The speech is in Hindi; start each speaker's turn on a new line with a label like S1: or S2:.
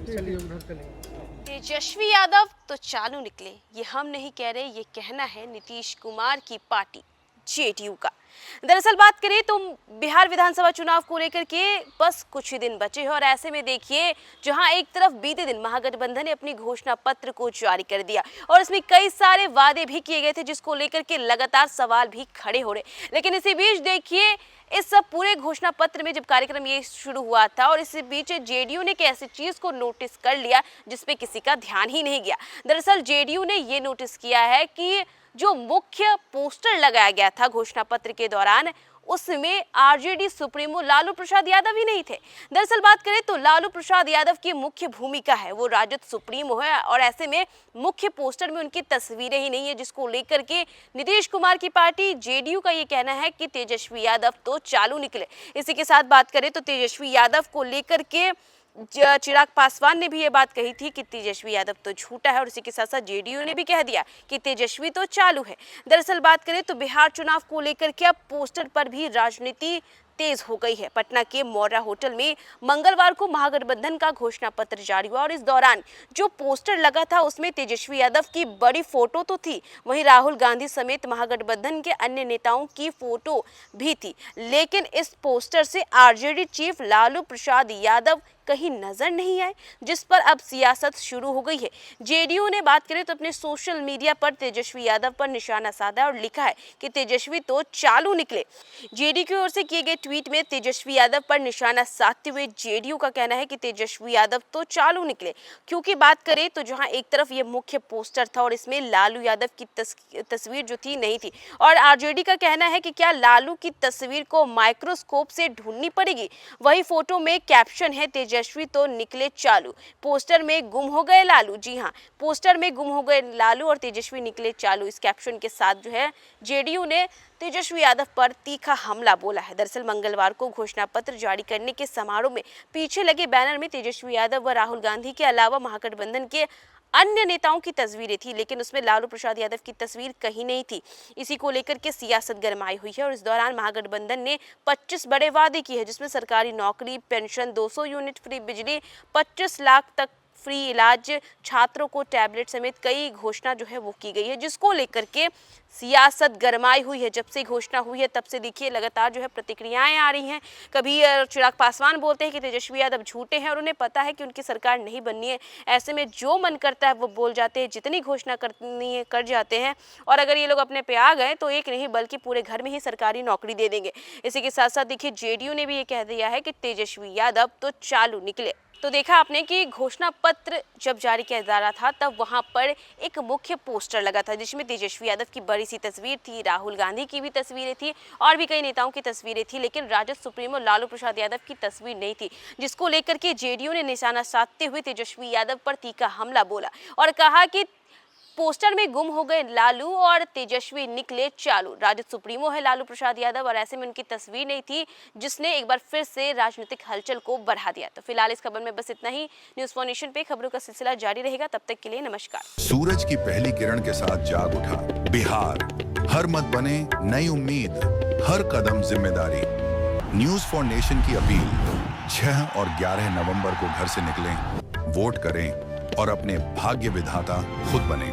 S1: चलिए उधर चलेंगे।
S2: तेजस्वी यादव तो चालू निकले, ये हम नहीं कह रहे, ये कहना है नीतीश कुमार की पार्टी जेडीयू का। दरअसल बात करें तो बिहार विधानसभा चुनाव को लेकर के बस कुछ ही दिन बचे हैं और ऐसे में देखिए जहां एक तरफ बीते दिन महागठबंधन ने अपनी घोषणा पत्र को जारी कर दिया और इसमें कई सारे वादे भी किए गए थे जिसको लेकर के लगातार सवाल भी खड़े हो रहे, लेकिन इसी बीच देखिए इस सब पूरे घोषणा पत्र में जब कार्यक्रम ये शुरू हुआ था और इसी बीच जेडीयू ने एक ऐसी चीज को नोटिस कर लिया जिसपे किसी का ध्यान ही नहीं गया। दरअसल जेडीयू ने ये नोटिस किया है कि जो मुख्य पोस्टर लगाया गया था घोषणा पत्र के दौरान उसमें आरजेडी सुप्रीमो लालू प्रसाद यादव ही नहीं थे। दरअसल बात करें तो लालू प्रसाद यादव की मुख्य भूमिका है वो राजद सुप्रीमो है और ऐसे में मुख्य पोस्टर में उनकी तस्वीरें ही नहीं है, जिसको लेकर के नीतीश कुमार की पार्टी जेडीयू का ये कहना है कि तेजस्वी यादव तो चालू निकले। इसी के साथ बात करें तो तेजस्वी यादव को लेकर के चिराग पासवान ने भी ये बात कही थी कि तेजस्वी यादव तो झूठा है और इसी के साथ साथ जेडीयू ने भी कह दिया कि तेजस्वी तो चालू है। दरअसल बात करें तो बिहार चुनाव को लेकर के अब पोस्टर पर भी राजनीति तेज हो गई है। पटना के मौर्या होटल में मंगलवार को महागठबंधन का घोषणा पत्र जारी हुआ और इस दौरान जो पोस्टर लगा था उसमें तेजस्वी यादव की बड़ी फोटो तो थी, वहीं राहुल गांधी समेत महागठबंधन के अन्य नेताओं की फोटो भी थी, लेकिन इस पोस्टर से आरजेडी चीफ लालू प्रसाद यादव कहीं नजर नहीं आए, जिस पर अब सियासत शुरू हो गई है। जेडीयू ने बात करें तो अपने सोशल मीडिया पर तेजस्वी यादव पर निशाना साधा और लिखा है कि तेजस्वी तो चालू निकले। जेडीयू की ओर से किए गए ट्वीट में तेजस्वी यादव पर निशाना साधते हुए जेडीयू का कहना है कि तेजस्वी यादव तो चालू निकले, क्योंकि बात करें तो जहां एक तरफ ये मुख्य पोस्टर था और इसमें लालू यादव की तस्वीर जो थी नहीं थी और आरजेडी का कहना है कि क्या लालू की तस्वीर को माइक्रोस्कोप से ढूंढनी पड़ेगी। वही फोटो में कैप्शन है तेजस्वी तो निकले चालू, पोस्टर में गुम हो गए लालू। जी हाँ, पोस्टर में गुम हो गए लालू और तेजस्वी निकले चालू, इस कैप्शन के साथ जो है जेडीयू ने तेजस्वी यादव पर तीखा हमला बोला है। दरअसल मंगलवार को घोषणा पत्र जारी करने के समारोह में पीछे लगे बैनर में तेजस्वी यादव व राहुल गांधी के अलावा महागठबंधन के अन्य नेताओं की तस्वीरें थी, लेकिन उसमें लालू प्रसाद यादव की तस्वीर कहीं नहीं थी। इसी को लेकर के सियासत गरमाई हुई है और इस दौरान महागठबंधन ने 25 बड़े वादे किए हैं, जिसमें सरकारी नौकरी, पेंशन, 200 यूनिट फ्री बिजली, 25 लाख तक फ्री इलाज, छात्रों को टैबलेट समेत कई घोषणा जो है वो की गई है, जिसको लेकर के सियासत गरमाई हुई है। जब से घोषणा हुई है तब से देखिए लगातार जो है प्रतिक्रियाएं आ रही हैं। कभी चिराग पासवान बोलते हैं कि तेजस्वी यादव झूठे हैं और उन्हें पता है कि उनकी सरकार नहीं बननी है, ऐसे में जो मन करता है वो बोल जाते हैं, जितनी घोषणा करनी है कर जाते हैं और अगर ये लोग अपने पे आ गए तो एक नहीं बल्कि पूरे घर में ही सरकारी नौकरी दे देंगे। इसी के साथ साथ देखिए जेडीयू ने भी ये कह दिया है कि तेजस्वी यादव तो चालू निकले। तो देखा आपने कि घोषणा पत्र जब जारी किया जा रहा था तब वहां पर एक मुख्य पोस्टर लगा था जिसमें तेजस्वी यादव की बड़ी सी तस्वीर थी, राहुल गांधी की भी तस्वीरें थी और भी कई नेताओं की तस्वीरें थी, लेकिन राजद सुप्रीमो लालू प्रसाद यादव की तस्वीर नहीं थी, जिसको लेकर के जेडीयू ने निशाना साधते हुए तेजस्वी यादव पर तीखा हमला बोला और कहा कि पोस्टर में गुम हो गए लालू और तेजस्वी निकले चालू। राजद सुप्रीमो है लालू प्रसाद यादव और ऐसे में उनकी तस्वीर नहीं थी, जिसने एक बार फिर से राजनीतिक हलचल को बढ़ा दिया। तो फिलहाल इस खबर में बस इतना ही। न्यूज़ फॉर नेशन पे खबरों का सिलसिला जारी रहेगा, तब तक के लिए नमस्कार।
S3: सूरज की पहली किरण के साथ जाग उठा बिहार, हर मत बने नई उम्मीद, हर कदम जिम्मेदारी। न्यूज़ फॉर नेशन की अपील 6 और 11 नवंबर को घर से निकलें, वोट करें और अपने भाग्य विधाता खुद बने।